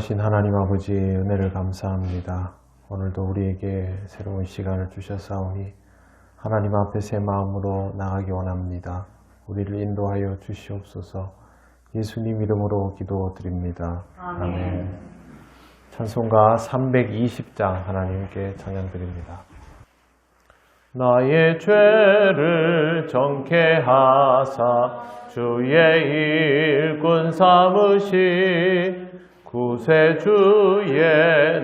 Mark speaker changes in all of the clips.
Speaker 1: 거룩하신 하나님 아버지 은혜를 감사합니다. 오늘도 우리에게 새로운 시간을 주셨사오니 하나님 앞에 새 마음으로 나가기 원합니다. 우리를 인도하여 주시옵소서. 예수님 이름으로 기도드립니다. 아멘. 찬송가 320장 하나님께 찬양드립니다. 나의 죄를 정케 하사 주의 일꾼 삼으시 구세주의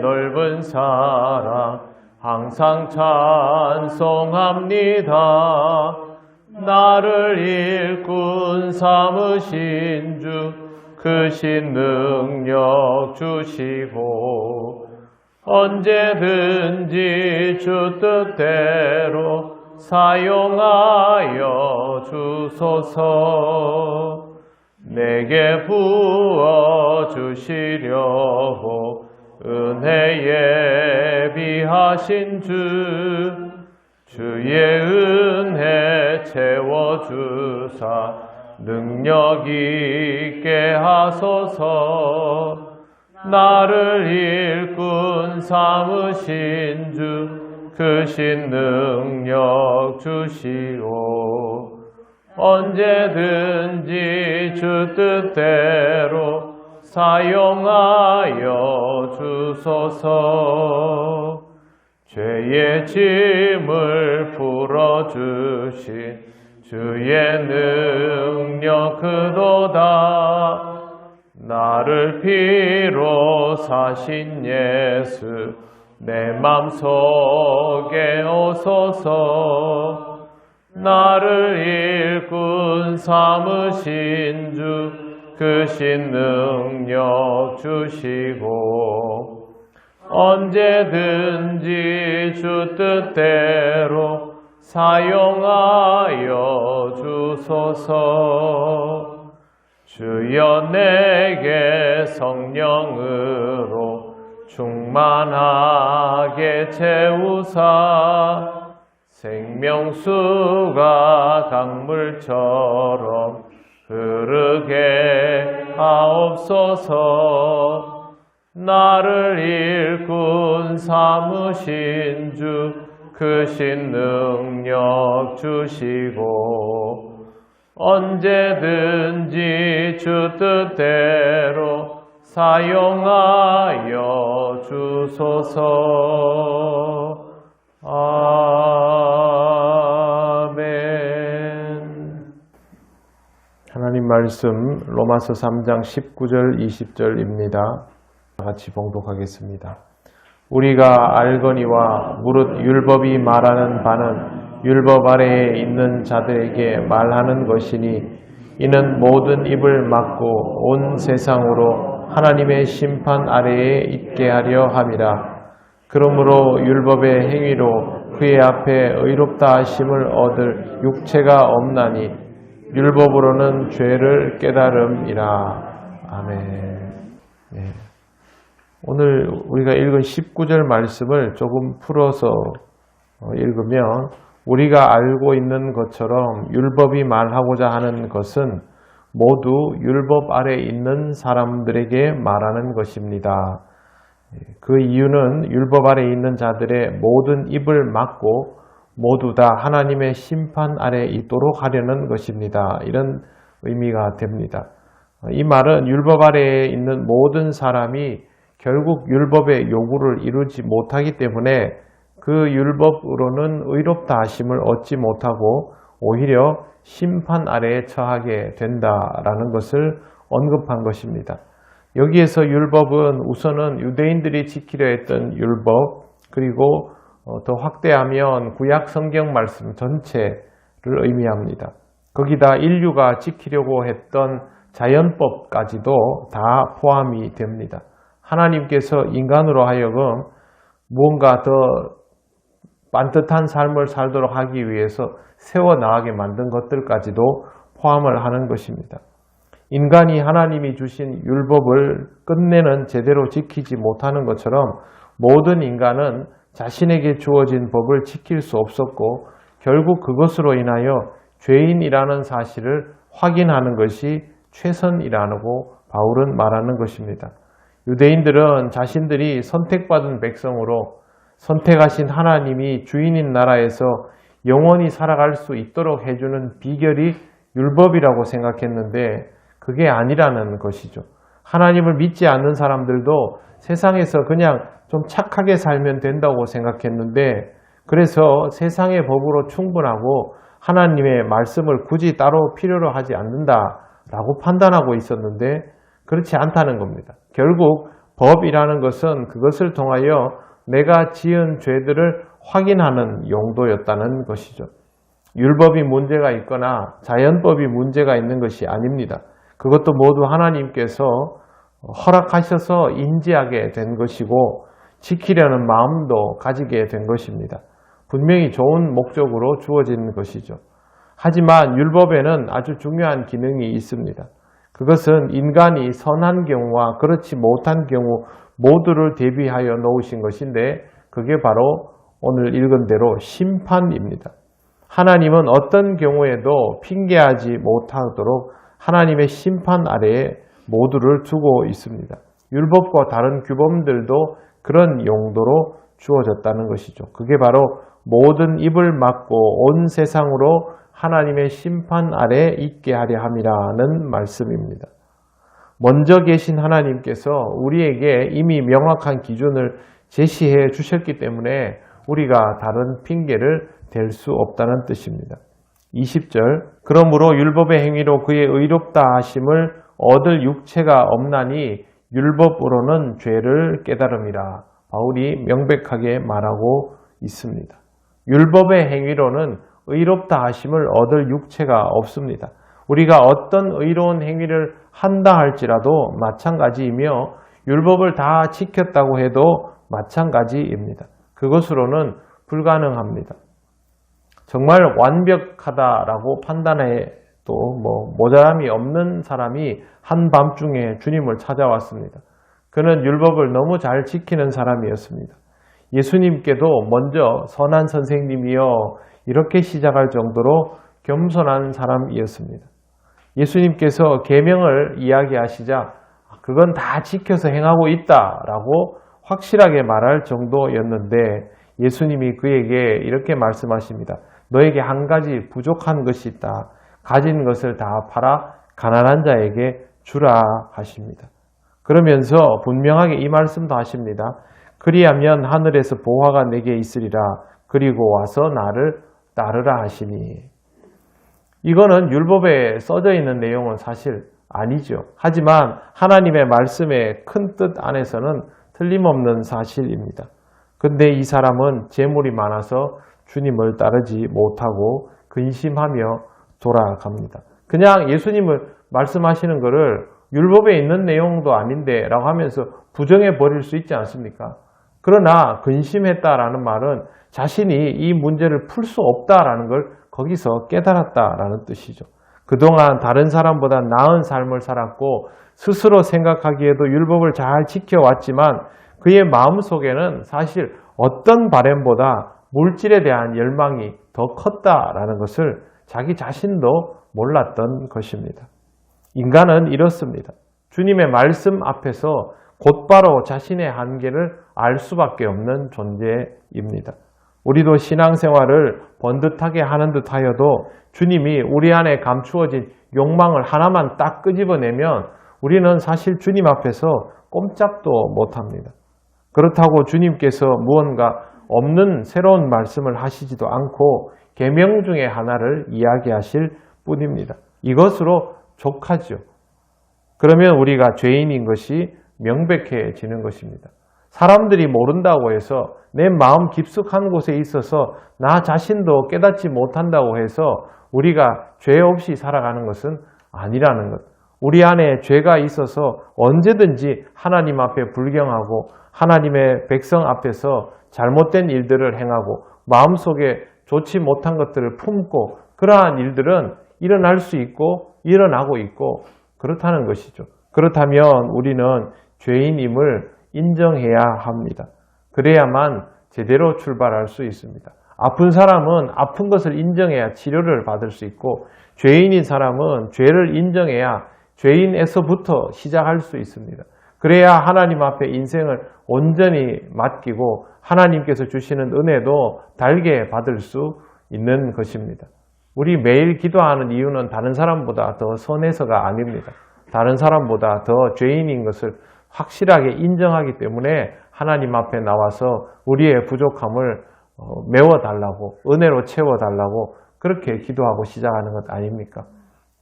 Speaker 1: 넓은 사랑 항상 찬송합니다. 나를 일꾼 삼으신 주 크신 능력 주시고 언제든지 주 뜻대로 사용하여 주소서. 내게 부어주시려고 은혜에 비하신 주의 은혜 채워주사 능력 있게 하소서. 나를 일꾼 삼으신 주 크신 능력 주시오. 언제든지 주 뜻대로 사용하여 주소서. 죄의 짐을 풀어주신 주의 능력 크도다. 나를 피로 사신 예수 내 맘속에 오소서. 나를 일꾼 삼으신 주 크신 능력 주시고 언제든지 주 뜻대로 사용하여 주소서. 주여 내게 성령으로 충만하게 채우사 생명수가 강물처럼 흐르게 하옵소서. 나를 일꾼 삼으신 주 크신 능력 주시고 언제든지 주 뜻대로 사용하여 주소서. 아멘. 하나님 말씀 로마서 3장 19절 20절입니다. 같이 봉독하겠습니다. 우리가 알거니와 무릇 율법이 말하는 바는 율법 아래에 있는 자들에게 말하는 것이니 이는 모든 입을 막고 온 세상으로 하나님의 심판 아래에 있게 하려 함이라. 그러므로 율법의 행위로 그의 앞에 의롭다 하심을 얻을 육체가 없나니 율법으로는 죄를 깨달음이라. 아멘. 네. 오늘 우리가 읽은 19절 말씀을 조금 풀어서 읽으면 우리가 알고 있는 것처럼 율법이 말하고자 하는 것은 모두 율법 아래 있는 사람들에게 말하는 것입니다. 그 이유는 율법 아래 있는 자들의 모든 입을 막고 모두 다 하나님의 심판 아래 있도록 하려는 것입니다. 이런 의미가 됩니다. 이 말은 율법 아래에 있는 모든 사람이 결국 율법의 요구를 이루지 못하기 때문에 그 율법으로는 의롭다 하심을 얻지 못하고 오히려 심판 아래에 처하게 된다라는 것을 언급한 것입니다. 여기에서 율법은 우선은 유대인들이 지키려 했던 율법, 그리고 더 확대하면 구약 성경 말씀 전체를 의미합니다. 거기다 인류가 지키려고 했던 자연법까지도 다 포함이 됩니다. 하나님께서 인간으로 하여금 무언가 더 반듯한 삶을 살도록 하기 위해서 세워나가게 만든 것들까지도 포함을 하는 것입니다. 인간이 하나님이 주신 율법을 끝내는 제대로 지키지 못하는 것처럼 모든 인간은 자신에게 주어진 법을 지킬 수 없었고 결국 그것으로 인하여 죄인이라는 사실을 확인하는 것이 최선이라고 바울은 말하는 것입니다. 유대인들은 자신들이 선택받은 백성으로 선택하신 하나님이 주인인 나라에서 영원히 살아갈 수 있도록 해주는 비결이 율법이라고 생각했는데 그게 아니라는 것이죠. 하나님을 믿지 않는 사람들도 세상에서 그냥 좀 착하게 살면 된다고 생각했는데 그래서 세상의 법으로 충분하고 하나님의 말씀을 굳이 따로 필요로 하지 않는다라고 판단하고 있었는데 그렇지 않다는 겁니다. 결국 법이라는 것은 그것을 통하여 내가 지은 죄들을 확인하는 용도였다는 것이죠. 율법이 문제가 있거나 자연법이 문제가 있는 것이 아닙니다. 그것도 모두 하나님께서 허락하셔서 인지하게 된 것이고 지키려는 마음도 가지게 된 것입니다. 분명히 좋은 목적으로 주어진 것이죠. 하지만 율법에는 아주 중요한 기능이 있습니다. 그것은 인간이 선한 경우와 그렇지 못한 경우 모두를 대비하여 놓으신 것인데 그게 바로 오늘 읽은 대로 심판입니다. 하나님은 어떤 경우에도 핑계하지 못하도록 하나님의 심판 아래에 모두를 두고 있습니다. 율법과 다른 규범들도 그런 용도로 주어졌다는 것이죠. 그게 바로 모든 입을 막고 온 세상으로 하나님의 심판 아래 있게 하려 함이라는 말씀입니다. 먼저 계신 하나님께서 우리에게 이미 명확한 기준을 제시해 주셨기 때문에 우리가 다른 핑계를 댈 수 없다는 뜻입니다. 20절 그러므로 율법의 행위로 그의 의롭다 하심을 얻을 육체가 없나니 율법으로는 죄를 깨달음이라. 바울이 명백하게 말하고 있습니다. 율법의 행위로는 의롭다 하심을 얻을 육체가 없습니다. 우리가 어떤 의로운 행위를 한다 할지라도 마찬가지이며 율법을 다 지켰다고 해도 마찬가지입니다. 그것으로는 불가능합니다. 정말 완벽하다라고 판단해도 모자람이 없는 사람이 한밤중에 주님을 찾아왔습니다. 그는 율법을 너무 잘 지키는 사람이었습니다. 예수님께도 먼저 선한 선생님이여 이렇게 시작할 정도로 겸손한 사람이었습니다. 예수님께서 계명을 이야기하시자 그건 다 지켜서 행하고 있다라고 확실하게 말할 정도였는데 예수님이 그에게 이렇게 말씀하십니다. 너에게 한 가지 부족한 것이 있다. 가진 것을 다 팔아 가난한 자에게 주라 하십니다. 그러면서 분명하게 이 말씀도 하십니다. 그리하면 하늘에서 보화가 내게 있으리라. 그리고 와서 나를 따르라 하시니. 이거는 율법에 써져 있는 내용은 사실 아니죠. 하지만 하나님의 말씀의 큰 뜻 안에서는 틀림없는 사실입니다. 근데 이 사람은 재물이 많아서 주님을 따르지 못하고 근심하며 돌아갑니다. 그냥 예수님을 말씀하시는 것을 율법에 있는 내용도 아닌데 라고 하면서 부정해 버릴 수 있지 않습니까? 그러나 근심했다라는 말은 자신이 이 문제를 풀 수 없다라는 걸 거기서 깨달았다라는 뜻이죠. 그동안 다른 사람보다 나은 삶을 살았고 스스로 생각하기에도 율법을 잘 지켜왔지만 그의 마음속에는 사실 어떤 바램보다 물질에 대한 열망이 더 컸다라는 것을 자기 자신도 몰랐던 것입니다. 인간은 이렇습니다. 주님의 말씀 앞에서 곧바로 자신의 한계를 알 수밖에 없는 존재입니다. 우리도 신앙생활을 번듯하게 하는 듯 하여도 주님이 우리 안에 감추어진 욕망을 하나만 딱 끄집어내면 우리는 사실 주님 앞에서 꼼짝도 못합니다. 그렇다고 주님께서 무언가 없는 새로운 말씀을 하시지도 않고 계명 중에 하나를 이야기하실 뿐입니다. 이것으로 족하죠. 그러면 우리가 죄인인 것이 명백해지는 것입니다. 사람들이 모른다고 해서 내 마음 깊숙한 곳에 있어서 나 자신도 깨닫지 못한다고 해서 우리가 죄 없이 살아가는 것은 아니라는 것. 우리 안에 죄가 있어서 언제든지 하나님 앞에 불경하고 하나님의 백성 앞에서 잘못된 일들을 행하고 마음속에 좋지 못한 것들을 품고 그러한 일들은 일어날 수 있고 일어나고 있고 그렇다는 것이죠. 그렇다면 우리는 죄인임을 인정해야 합니다. 그래야만 제대로 출발할 수 있습니다. 아픈 사람은 아픈 것을 인정해야 치료를 받을 수 있고 죄인인 사람은 죄를 인정해야 죄인에서부터 시작할 수 있습니다. 그래야 하나님 앞에 인생을 온전히 맡기고 하나님께서 주시는 은혜도 달게 받을 수 있는 것입니다. 우리 매일 기도하는 이유는 다른 사람보다 더 선해서가 아닙니다. 다른 사람보다 더 죄인인 것을 확실하게 인정하기 때문에 하나님 앞에 나와서 우리의 부족함을 메워달라고, 은혜로 채워달라고 그렇게 기도하고 시작하는 것 아닙니까?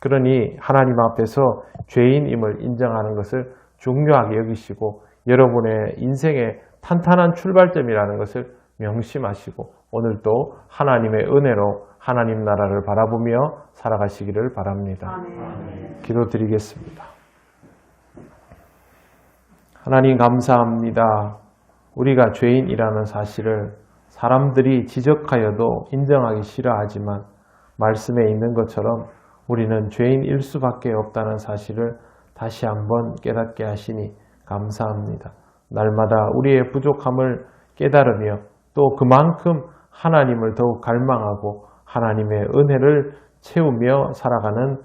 Speaker 1: 그러니 하나님 앞에서 죄인임을 인정하는 것을 중요하게 여기시고 여러분의 인생의 탄탄한 출발점이라는 것을 명심하시고 오늘도 하나님의 은혜로 하나님 나라를 바라보며 살아가시기를 바랍니다. 기도드리겠습니다. 하나님 감사합니다. 우리가 죄인이라는 사실을 사람들이 지적하여도 인정하기 싫어하지만 말씀에 있는 것처럼 우리는 죄인일 수밖에 없다는 사실을 다시 한번 깨닫게 하시니 감사합니다. 날마다 우리의 부족함을 깨달으며 또 그만큼 하나님을 더욱 갈망하고 하나님의 은혜를 채우며 살아가는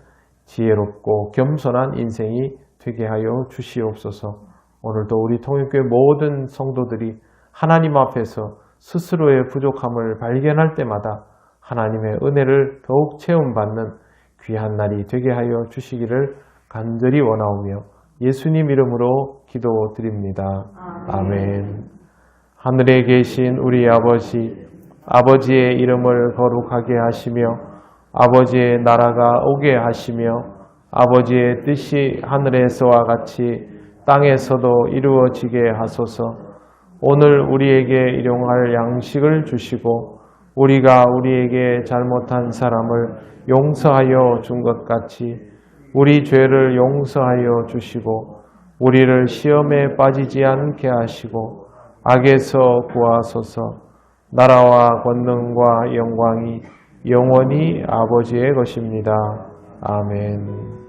Speaker 1: 지혜롭고 겸손한 인생이 되게 하여 주시옵소서. 오늘도 우리 통일교회 모든 성도들이 하나님 앞에서 스스로의 부족함을 발견할 때마다 하나님의 은혜를 더욱 체험받는 귀한 날이 되게 하여 주시기를 간절히 원하오며 예수님 이름으로 기도드립니다. 아멘. 하늘에 계신 우리 아버지, 아버지의 이름을 거룩하게 하시며 아버지의 나라가 오게 하시며 아버지의 뜻이 하늘에서와 같이 땅에서도 이루어지게 하소서. 오늘 우리에게 일용할 양식을 주시고 우리가 우리에게 잘못한 사람을 용서하여 준 것 같이 우리 죄를 용서하여 주시고 우리를 시험에 빠지지 않게 하시고 악에서 구하소서. 나라와 권능과 영광이 영원히 아버지의 것입니다. 아멘.